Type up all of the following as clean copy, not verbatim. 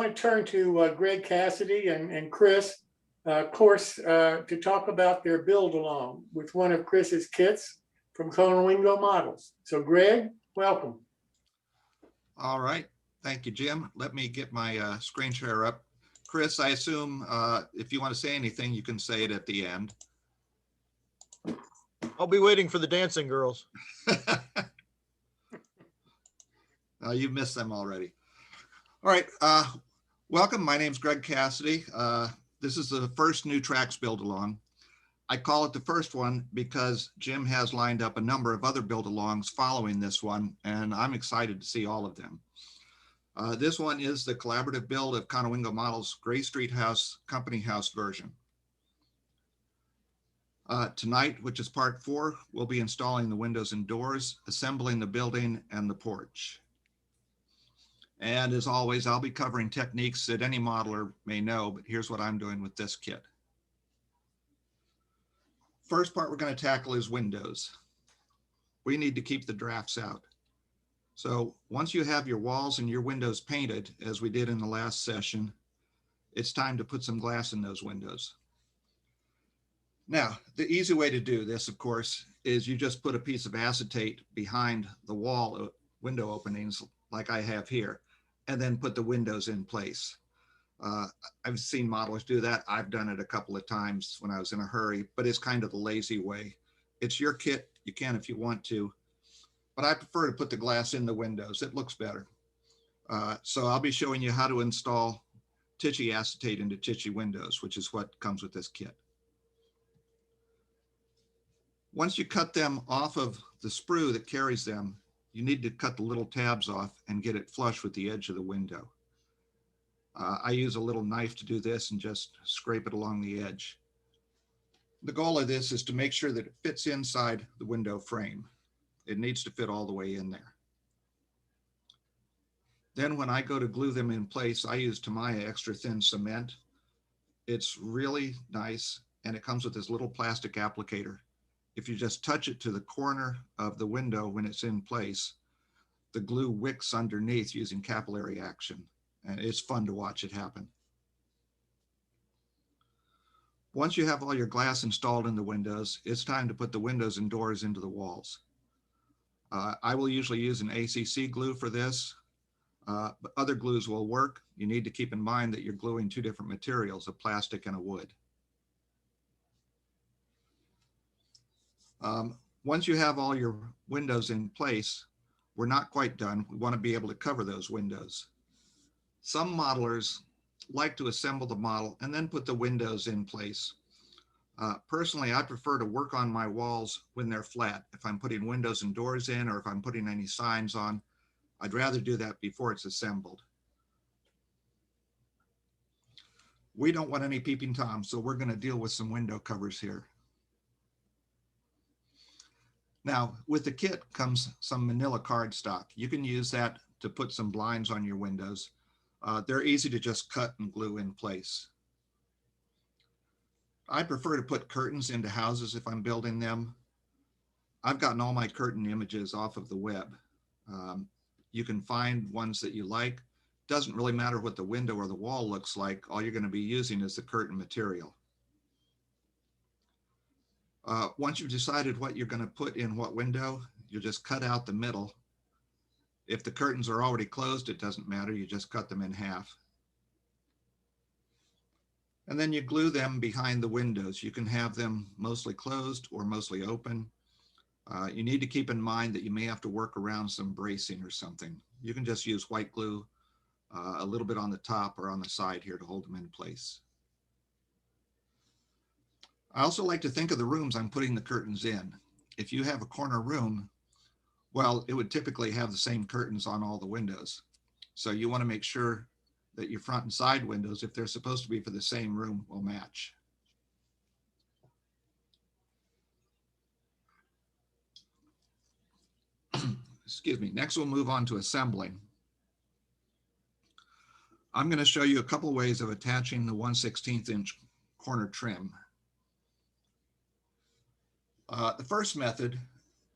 want to turn to Greg Cassidy and Chris Coarse to talk about their build along with one of Chris's kits from Conowingo Models. So Greg, welcome. All right, thank you, Jim. Let me get my screen share up. Chris, I assume if you want to say anything, you can say it at the end. I'll be waiting for the dancing girls. You missed them already. All right, welcome. My name's Greg Cassidy. This is the first New Tracks build along. I call it the first one because Jim has lined up a number of other build alongs following this one, and I'm excited to see all of them. This one is the collaborative build of Conowingo Models' Gray Street House Company House version. Tonight, which is part 4, we'll be installing the windows and doors, assembling the building and the porch. And as always, I'll be covering techniques that any modeler may know, but here's what I'm doing with this kit. First part we're going to tackle is windows. We need to keep the drafts out. So once you have your walls and your windows painted, as we did in the last session, it's time to put some glass in those windows. Now, the easy way to do this, of course, is you just put a piece of acetate behind the wall window openings like I have here, and then put the windows in place. I've seen modelers do that. I've done it a couple of times when I was in a hurry, but it's kind of the lazy way. It's your kit. You can if you want to, but I prefer to put the glass in the windows. It looks better. So I'll be showing you how to install Tichy acetate into Tichy windows, which is what comes with this kit. Once you cut them off of the sprue that carries them, you need to cut the little tabs off and get it flush with the edge of the window. I use a little knife to do this and just scrape it along the edge. The goal of this is to make sure that it fits inside the window frame. It needs to fit all the way in there. Then when I go to glue them in place, I use Tamiya extra thin cement. It's really nice, and it comes with this little plastic applicator. If you just touch it to the corner of the window when it's in place, the glue wicks underneath using capillary action, and it's fun to watch it happen. Once you have all your glass installed in the windows, it's time to put the windows and doors into the walls. I will usually use an ACC glue for this, but other glues will work. You need to keep in mind that you're gluing 2 different materials, a plastic and a wood. Once you have all your windows in place, we're not quite done. We want to be able to cover those windows. Some modelers like to assemble the model and then put the windows in place. Personally, I prefer to work on my walls when they're flat. If I'm putting windows and doors in, or if I'm putting any signs on, I'd rather do that before it's assembled. We don't want any peeping toms, so we're going to deal with some window covers here. Now, with the kit comes some manila cardstock. You can use that to put some blinds on your windows. They're easy to just cut and glue in place. I prefer to put curtains into houses if I'm building them. I've gotten all my curtain images off of the web. You can find ones that you like. Doesn't really matter what the window or the wall looks like. All you're going to be using is the curtain material. Once you've decided what you're going to put in what window, you'll just cut out the middle. If the curtains are already closed, it doesn't matter. You just cut them in half. And then you glue them behind the windows. You can have them mostly closed or mostly open. You need to keep in mind that you may have to work around some bracing or something. You can just use white glue a little bit on the top or on the side here to hold them in place. I also like to think of the rooms I'm putting the curtains in. If you have a corner room, well, it would typically have the same curtains on all the windows. So you want to make sure that your front and side windows, if they're supposed to be for the same room, will match. Excuse me. Next, we'll move on to assembling. I'm going to show you a couple ways of attaching the 1/16 inch corner trim. The first method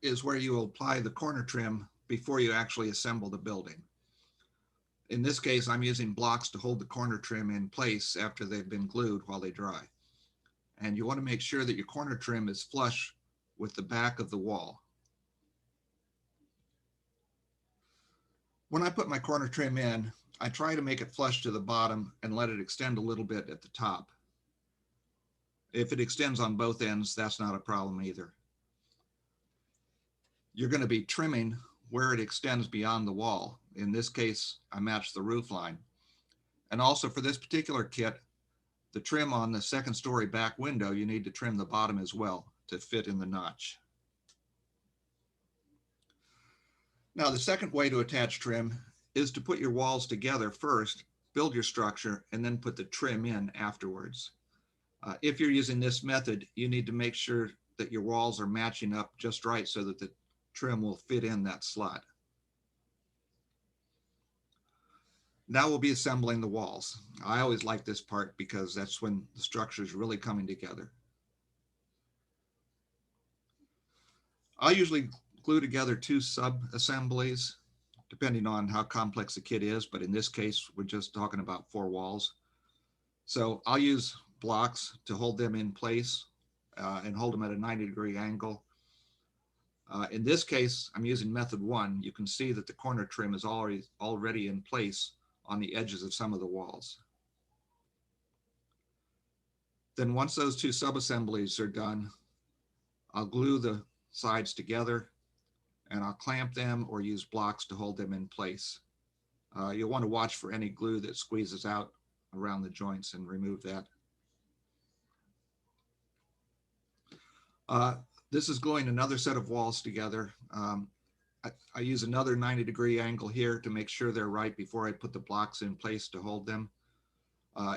is where you apply the corner trim before you actually assemble the building. In this case, I'm using blocks to hold the corner trim in place after they've been glued while they dry. And you want to make sure that your corner trim is flush with the back of the wall. When I put my corner trim in, I try to make it flush to the bottom and let it extend a little bit at the top. If it extends on both ends, that's not a problem either. You're going to be trimming where it extends beyond the wall. In this case, I matched the roof line. And also for this particular kit, the trim on the second story back window, you need to trim the bottom as well to fit in the notch. Now, the second way to attach trim is to put your walls together first, build your structure, and then put the trim in afterwards. If you're using this method, you need to make sure that your walls are matching up just right so that the trim will fit in that slot. Now we'll be assembling the walls. I always like this part because that's when the structure is really coming together. I usually glue together 2 sub-assemblies, depending on how complex the kit is, but in this case, we're just talking about 4 walls. So I'll use blocks to hold them in place and hold them at a 90-degree angle. In this case, I'm using method 1. You can see that the corner trim is already in place on the edges of some of the walls. Then once those 2 sub-assemblies are done, I'll glue the sides together and I'll clamp them or use blocks to hold them in place. You'll want to watch for any glue that squeezes out around the joints and remove that. This is gluing another set of walls together. I use another 90-degree angle here to make sure they're right before I put the blocks in place to hold them.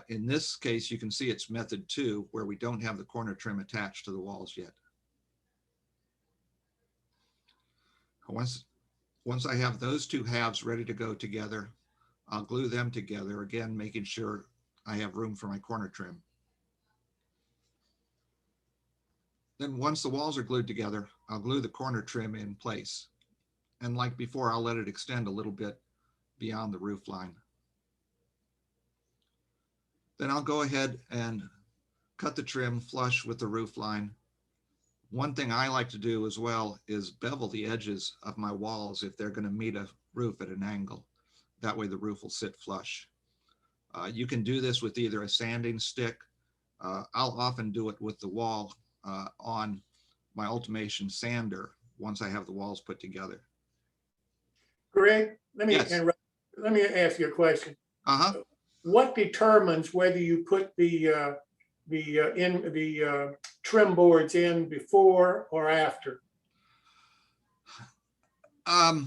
In this case, you can see it's method 2, where we don't have the corner trim attached to the walls yet. Once I have those 2 halves ready to go together, I'll glue them together, again, making sure I have room for my corner trim. Then once the walls are glued together, I'll glue the corner trim in place. And like before, I'll let it extend a little bit beyond the roof line. Then I'll go ahead and cut the trim flush with the roof line. One thing I like to do as well is bevel the edges of my walls if they're going to meet a roof at an angle. That way the roof will sit flush. You can do this with either a sanding stick. I'll often do it with the wall on my Ultimation sander once I have the walls put together. Greg, let me Yes. interrupt. Let me ask you a question. Uh-huh. What determines whether you put the trim boards in before or after? I'd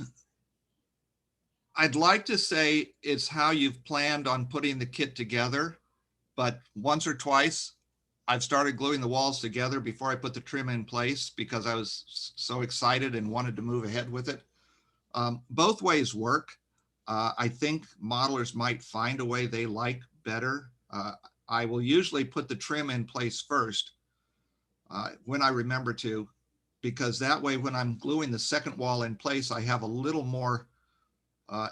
like to say it's how you've planned on putting the kit together, but once or twice I've started gluing the walls together before I put the trim in place because I was so excited and wanted to move ahead with it. Both ways work. I think modelers might find a way they like better. I will usually put the trim in place first when I remember to, because that way when I'm gluing the second wall in place, I have a little more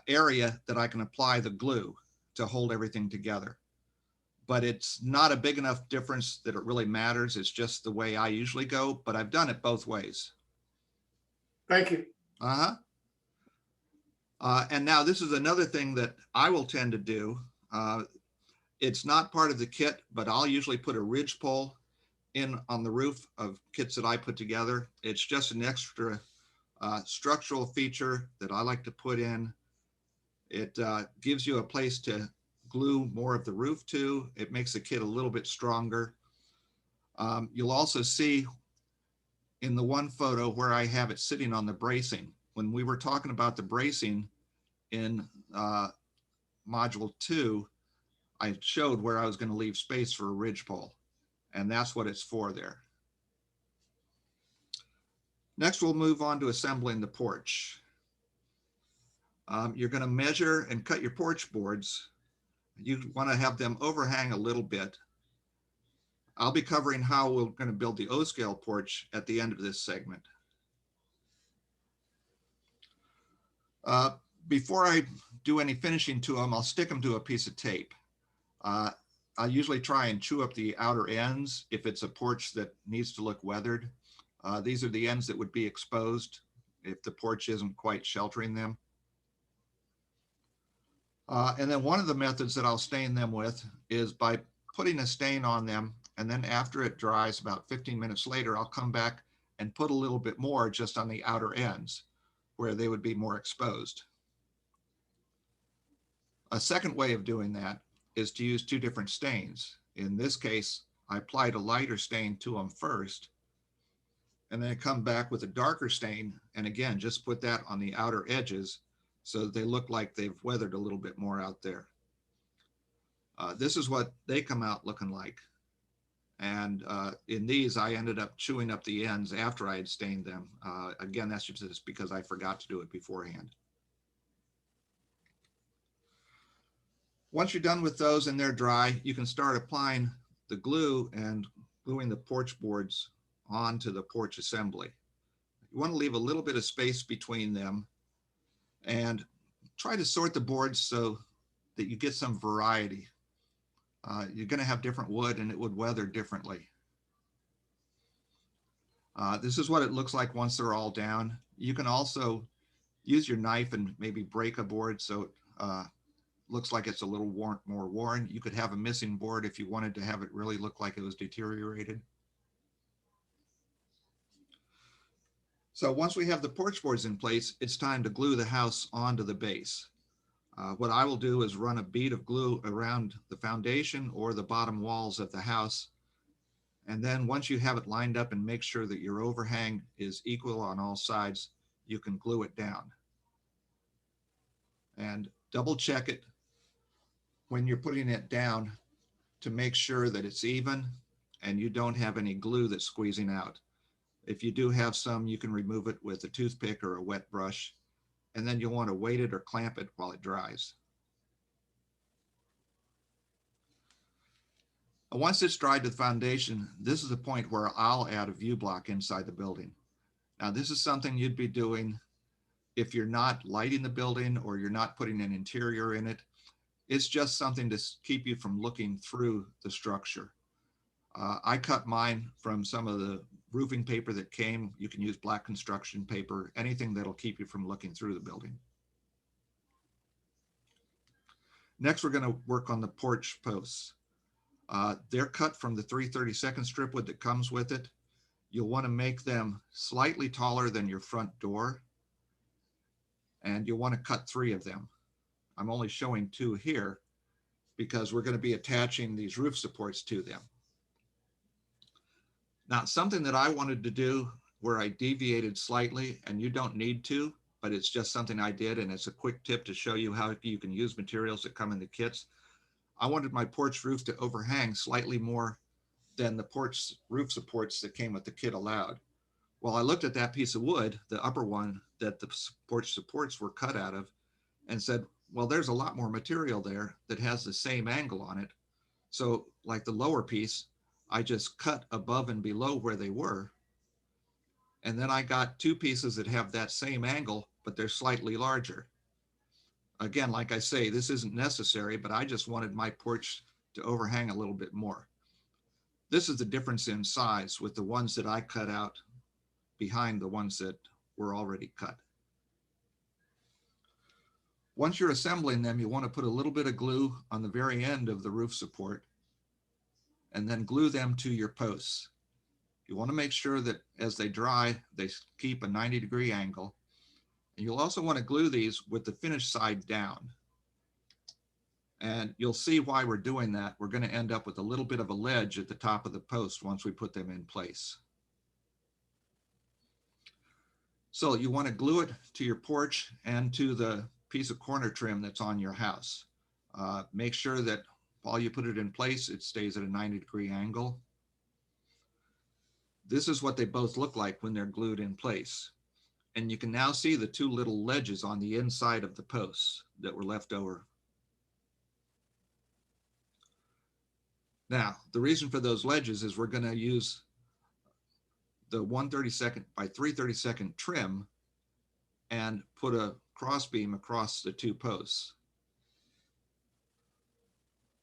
area that I can apply the glue to hold everything together. But it's not a big enough difference that it really matters. It's just the way I usually go, but I've done it both ways. Thank you. Uh-huh. And now this is another thing that I will tend to do. It's not part of the kit, but I'll usually put a ridge pole in on the roof of kits that I put together. It's just an extra structural feature that I like to put in. It gives you a place to glue more of the roof to. It makes the kit a little bit stronger. You'll also see in the one photo where I have it sitting on the bracing. When we were talking about the bracing in module 2, I showed where I was going to leave space for a ridge pole, and that's what it's for there. Next, we'll move on to assembling the porch. You're going to measure and cut your porch boards. You want to have them overhang a little bit. I'll be covering how we're going to build the O-scale porch at the end of this segment. Before I do any finishing to them, I'll stick them to a piece of tape. I usually try and chew up the outer ends if it's a porch that needs to look weathered. These are the ends that would be exposed if the porch isn't quite sheltering them. And then one of the methods that I'll stain them with is by putting a stain on them, and then after it dries, about 15 minutes later, I'll come back and put a little bit more just on the outer ends where they would be more exposed. A second way of doing that is to use two different stains. In this case, I applied a lighter stain to them first, and then come back with a darker stain, and again, just put that on the outer edges so that they look like they've weathered a little bit more out there. This is what they come out looking like. And in these, I ended up chewing up the ends after I had stained them. Again, that's just because I forgot to do it beforehand. Once you're done with those and they're dry, you can start applying the glue and gluing the porch boards onto the porch assembly. You want to leave a little bit of space between them and try to sort the boards so that you get some variety. You're going to have different wood and it would weather differently. This is what it looks like once they're all down. You can also use your knife and maybe break a board so it looks like it's a little more worn. You could have a missing board if you wanted to have it really look like it was deteriorated. So once we have the porch boards in place, it's time to glue the house onto the base. What I will do is run a bead of glue around the foundation or the bottom walls of the house. And then once you have it lined up and make sure that your overhang is equal on all sides, you can glue it down. And double check it when you're putting it down to make sure that it's even and you don't have any glue that's squeezing out. If you do have some, you can remove it with a toothpick or a wet brush, and then you'll want to weight it or clamp it while it dries. Once it's dried to the foundation, this is the point where I'll add a view block inside the building. Now, this is something you'd be doing if you're not lighting the building or you're not putting an interior in it. It's just something to keep you from looking through the structure. I cut mine from some of the roofing paper that came. You can use black construction paper, anything that'll keep you from looking through the building. Next, we're going to work on the porch posts. They're cut from the 3/32 strip wood that comes with it. You'll want to make them slightly taller than your front door, and you'll want to cut 3 of them. I'm only showing 2 here because we're going to be attaching these roof supports to them. Now, something that I wanted to do where I deviated slightly, and you don't need to, but it's just something I did, and it's a quick tip to show you how you can use materials that come in the kits. I wanted my porch roof to overhang slightly more than the porch roof supports that came with the kit allowed. Well, I looked at that piece of wood, the upper one that the porch supports were cut out of, and said, well, there's a lot more material there that has the same angle on it. So like the lower piece, I just cut above and below where they were. And then I got 2 pieces that have that same angle, but they're slightly larger. Again, like I say, this isn't necessary, but I just wanted my porch to overhang a little bit more. This is the difference in size with the ones that I cut out behind the ones that were already cut. Once you're assembling them, you want to put a little bit of glue on the very end of the roof support and then glue them to your posts. You want to make sure that as they dry, they keep a 90-degree angle. And you'll also want to glue these with the finished side down. And you'll see why we're doing that. We're going to end up with a little bit of a ledge at the top of the post once we put them in place. So you want to glue it to your porch and to the piece of corner trim that's on your house. Make sure that while you put it in place, it stays at a 90-degree angle. This is what they both look like when they're glued in place. And you can now see the 2 little ledges on the inside of the posts that were left over. Now, the reason for those ledges is we're going to use the 1/32 by 3/32 trim and put a crossbeam across the two posts.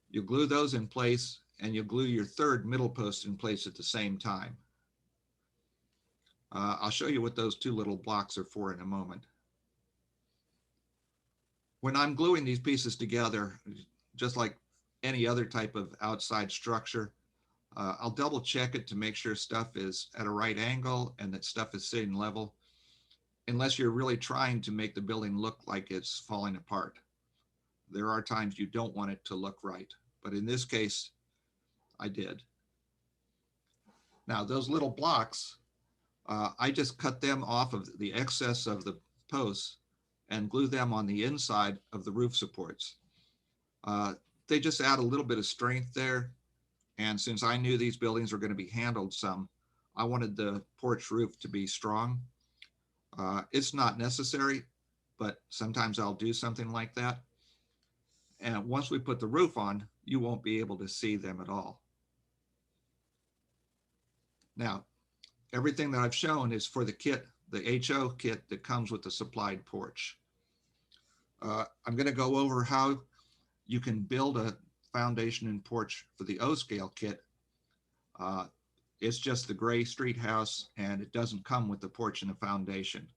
You glue those in place, and you glue your third middle post in place at the same time. I'll show you what those two little blocks are for in a moment. When I'm gluing these pieces together, just like any other type of outside structure, I'll double check it to make sure stuff is at a right angle and that stuff is sitting level, unless you're really trying to make the building look like it's falling apart. There are times you don't want it to look right, but in this case, I did. Now, those little blocks, I just cut them off of the excess of the posts and glue them on the inside of the roof supports. They just add a little bit of strength there. And since I knew these buildings were going to be handled some, I wanted the porch roof to be strong. It's not necessary, but sometimes I'll do something like that. And once we put the roof on, you won't be able to see them at all. Now, everything that I've shown is for the kit, the HO kit that comes with the supplied porch. I'm going to go over how you can build a foundation and porch for the O-scale kit. It's just the gray street house, and it doesn't come with the porch and the foundation.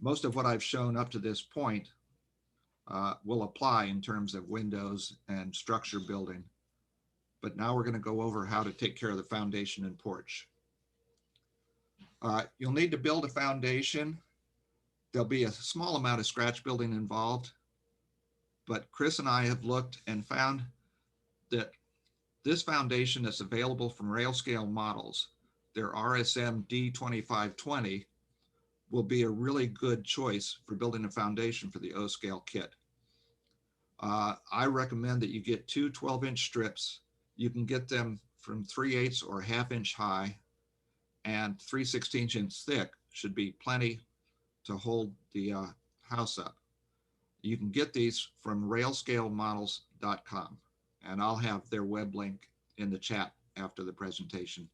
Most of what I've shown up to this point will apply in terms of windows and structure building. But now we're going to go over how to take care of the foundation and porch. You'll need to build a foundation. There'll be a small amount of scratch building involved, but Chris and I have looked and found that this foundation that's available from rail scale models, their RSM D2520, will be a really good choice for building a foundation for the O-scale kit. I recommend that you get two 12-inch strips. You can get them from 3/8 or 1/2 inch high, and 3/16 inch thick should be plenty to hold the house up. You can get these from railscalemodels.com, and I'll have their web link in the chat after the presentation.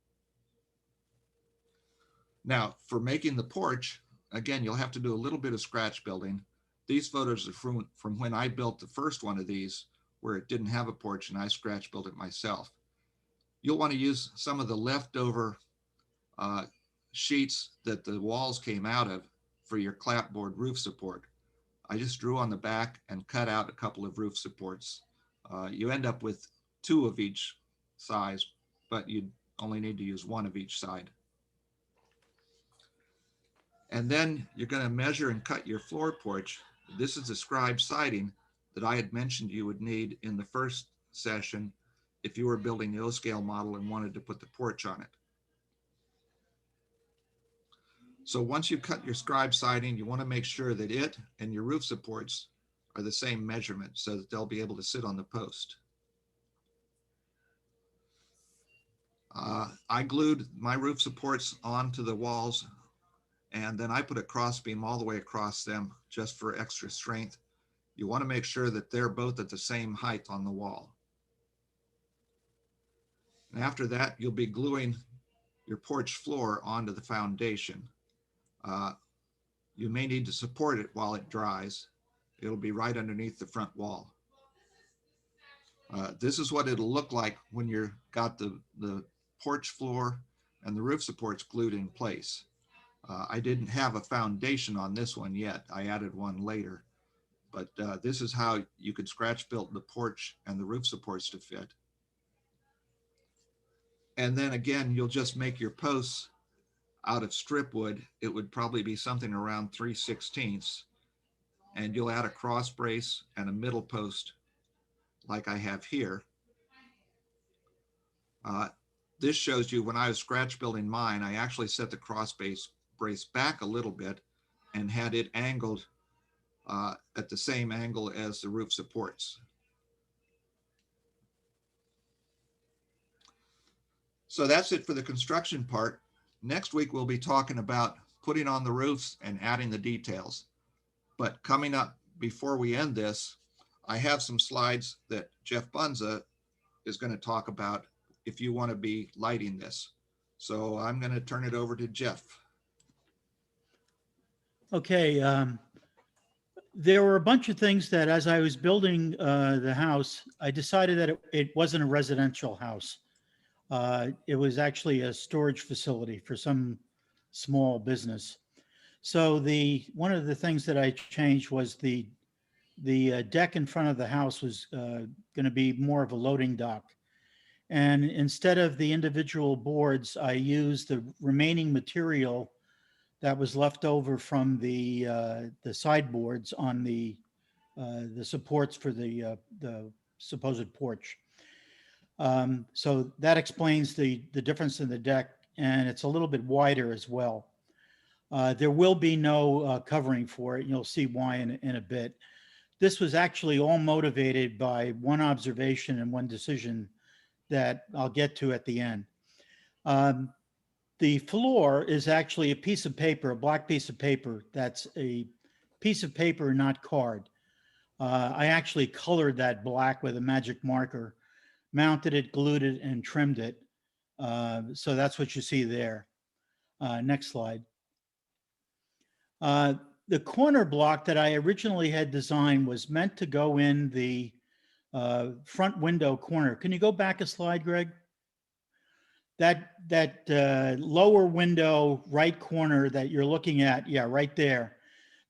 Now, for making the porch, again, you'll have to do a little bit of scratch building. These photos are from when I built the first one of these, where it didn't have a porch and I scratch built it myself. You'll want to use some of the leftover sheets that the walls came out of for your clapboard roof support. I just drew on the back and cut out a couple of roof supports. You end up with 2 of each size, but you only need to use 1 of each side. And then you're going to measure and cut your floor porch. This is the scribe siding that I had mentioned you would need in the first session if you were building the O-scale model and wanted to put the porch on it. So once you cut your scribe siding, you want to make sure that it and your roof supports are the same measurement so that they'll be able to sit on the post. I glued my roof supports onto the walls, and then I put a cross beam all the way across them just for extra strength. You want to make sure that they're both at the same height on the wall. And after that, you'll be gluing your porch floor onto the foundation. You may need to support it while it dries. It'll be right underneath the front wall. This is what it'll look like when you've got the porch floor and the roof supports glued in place. I didn't have a foundation on this one yet. I added one later, but this is how you could scratch build the porch and the roof supports to fit. And then again, you'll just make your posts out of strip wood. It would probably be something around 3/16, and you'll add a cross brace and a middle post like I have here. This shows you when I was scratch building mine, I actually set the cross brace back a little bit and had it angled at the same angle as the roof supports. So that's it for the construction part. Next week, we'll be talking about putting on the roofs and adding the details. But coming up before we end this, I have some slides that Geoff Bunza is going to talk about if you want to be lighting this. So I'm going to turn it over to Geoff. Okay, There were a bunch of things that as I was building the house, I decided that it wasn't a residential house. It was actually a storage facility for some small business. So one of the things that I changed was the deck in front of the house was going to be more of a loading dock. And instead of the individual boards, I used the remaining material that was left over from the sideboards on the supports for the supposed porch. So that explains the difference in the deck, and it's a little bit wider as well. There will be no covering for it. You'll see why in a bit. This was actually all motivated by one observation and one decision that I'll get to at the end. The floor is actually a piece of paper, a black piece of paper. That's a piece of paper, not card. I actually colored that black with a magic marker, mounted it, glued it, and trimmed it. So that's what you see there. Next slide. The corner block that I originally had designed was meant to go in the front window corner. Can you go back a slide, Greg? That lower window right corner that you're looking at, yeah, right there.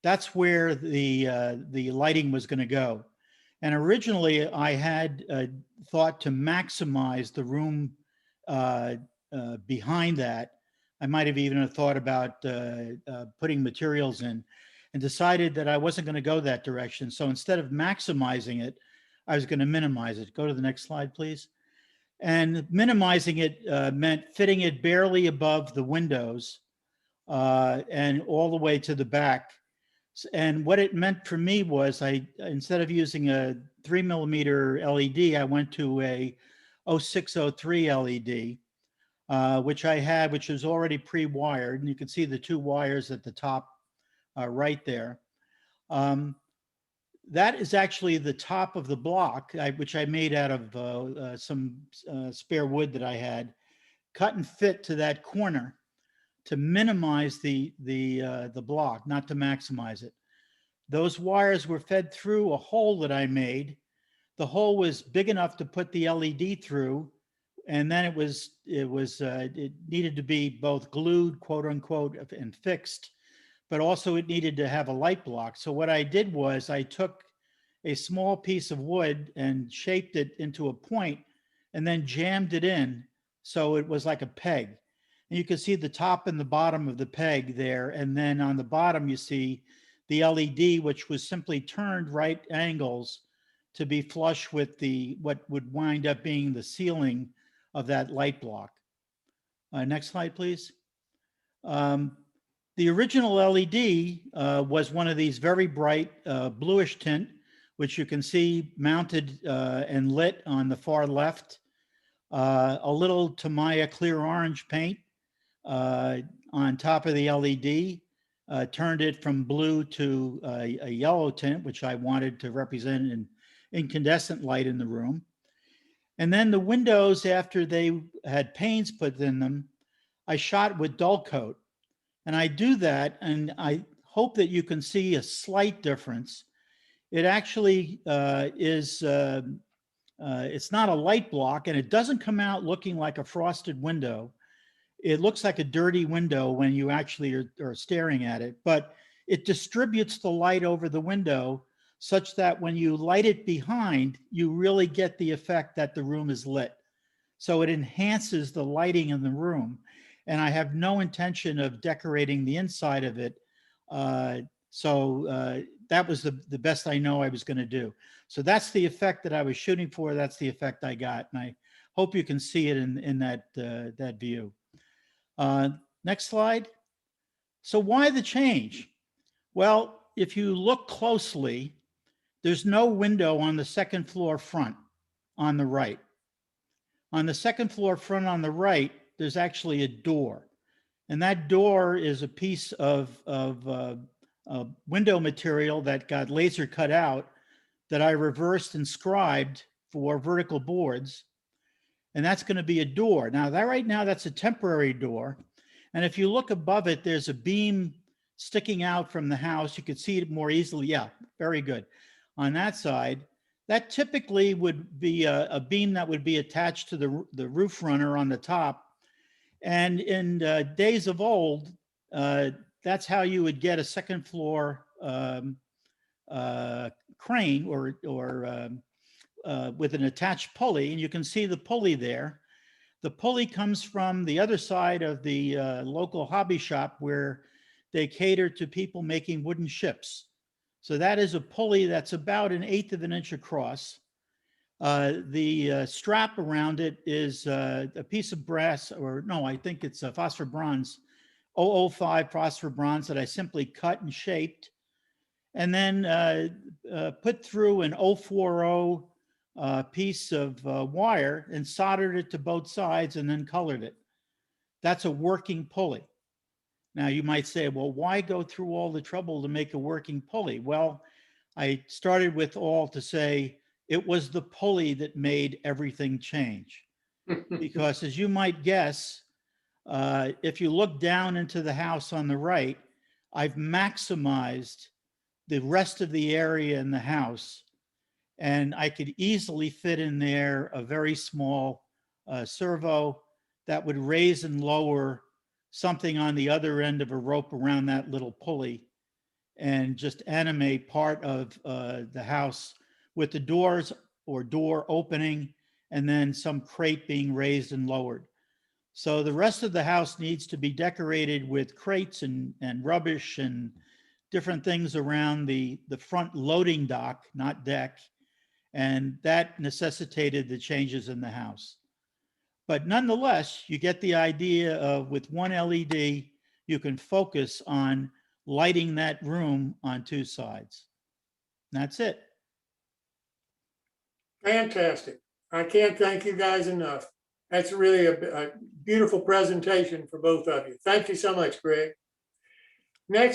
That's where the lighting was going to go. And originally I had thought to maximize the room behind that. I might have even thought about putting materials in, and decided that I wasn't going to go that direction. So instead of maximizing it, I was going to minimize it. Go to the next slide, please. And minimizing it meant fitting it barely above the windows and all the way to the back. And what it meant for me was instead of using a 3mm LED, I went to a 0603 LED, which I had, which was already pre-wired. And you can see the two wires at the top right there. That is actually the top of the block, which I made out of some spare wood that I had, cut and fit to that corner to minimize the block, not to maximize it. Those wires were fed through a hole that I made. The hole was big enough to put the LED through, and then it needed to be both glued, quote unquote, and fixed, but also it needed to have a light block. So what I did was I took a small piece of wood and shaped it into a point and then jammed it in so it was like a peg. And you can see the top and the bottom of the peg there. And then on the bottom, you see the LED, which was simply turned right angles to be flush with what would wind up being the ceiling of that light block. Next slide, please. The original LED was one of these very bright bluish tint, which you can see mounted and lit on the far left. A little Tamiya clear orange paint on top of the LED, turned it from blue to a yellow tint, which I wanted to represent an incandescent light in the room. And then the windows, after they had panes put in them, I shot with dull coat. And I do that, and I hope that you can see a slight difference. It actually it's not a light block, and it doesn't come out looking like a frosted window. It looks like a dirty window when you actually are staring at it, but it distributes the light over the window such that when you light it behind, you really get the effect that the room is lit. So it enhances the lighting in the room. And I have no intention of decorating the inside of it. So that was the best I know I was going to do. So that's the effect that I was shooting for. That's the effect I got. And I hope you can see it in that view. Next slide. So why the change? Well, if you look closely, there's no window on the second floor front on the right. On the second floor front on the right, there's actually a door. And that door is a piece of window material that got laser cut out that I reversed and scribed for vertical boards. And that's going to be a door. Now, right now, that's a temporary door. And if you look above it, there's a beam sticking out from the house. You could see it more easily. Yeah, very good. On that side, that typically would be a beam that would be attached to the roof runner on the top. And in days of old, that's how you would get a second floor crane or with an attached pulley. And you can see the pulley there. The pulley comes from the other side of the local hobby shop where they cater to people making wooden ships. So that is a pulley that's about 1/8 of an inch across. The strap around it is a piece of brass, or no, I think it's a phosphor bronze, 005 phosphor bronze that I simply cut and shaped, and then put through an 040 piece of wire and soldered it to both sides and then colored it. That's a working pulley. Now you might say, well, why go through all the trouble to make a working pulley? Well, I started with all to say it was the pulley that made everything change. Because as you might guess, if you look down into the house on the right, I've maximized the rest of the area in the house. And I could easily fit in there a very small servo that would raise and lower something on the other end of a rope around that little pulley and just animate part of the house with the doors or door opening and then some crate being raised and lowered. So the rest of the house needs to be decorated with crates and rubbish and different things around the front loading dock, not deck. And that necessitated the changes in the house. But nonetheless, you get the idea of with one LED, you can focus on lighting that room on two sides. And that's it. Fantastic. I can't thank you guys enough. That's really a beautiful presentation for both of you. Thank you so much, Greg. Next.